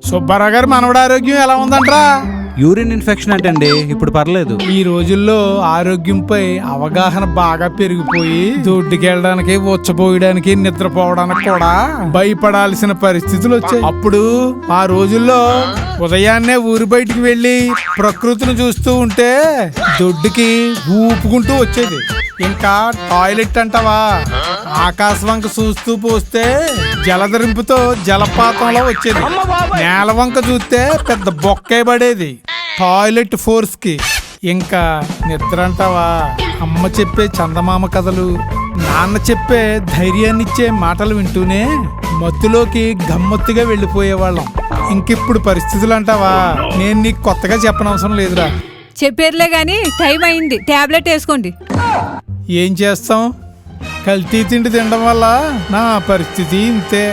సుబ్బారావు గారు మనవడ ఆరోగ్యం ఎలా ఉందంట్రా? యూరిన్ ఇన్ఫెక్షన్ అంటండి, ఇప్పుడు పర్లేదు. ఈ రోజుల్లో ఆరోగ్యంపై అవగాహన బాగా పెరిగిపోయి దొడ్డుకెళ్ళడానికి, ఉచ్చపోయడానికి, నిద్రపోవడానికి కూడా భయపడాల్సిన పరిస్థితులు వచ్చాయి. అప్పుడు ఆ రోజుల్లో ఉదయాన్నే ఊరి బయటికి వెళ్ళి ప్రకృతిని చూస్తూ ఉంటే దొడ్డుకి ఊపుకుంటూ వచ్చేది. ఇంకా టాయిలెట్ అంటావా, ఆకాశవంక చూస్తూ పోస్తే జలధరింపుతో జలపాతంలో వచ్చేది. నేల వంక చూస్తే పెద్ద బొక్కే పడేది టాయిలెట్ ఫోర్స్ కి. ఇంకా నిద్ర అంటావా, అమ్మ చెప్పే చందమామ కథలు, నాన్న చెప్పే ధైర్యాన్నిచ్చే మాటలు వింటూనే మత్తులోకి గమ్మత్తుగా వెళ్ళిపోయేవాళ్ళం. ఇంకిప్పుడు పరిస్థితులు అంటావా, నేను నీకు కొత్తగా చెప్పనవసరం లేదురా. చెప్పేర్లే గాని టైం అయింది, టాబ్లెట్ వేసుకోండి. ఏం చేస్తాం, కల్తీ తిండి తినడం వల్ల నా పరిస్థితి ఇంతే.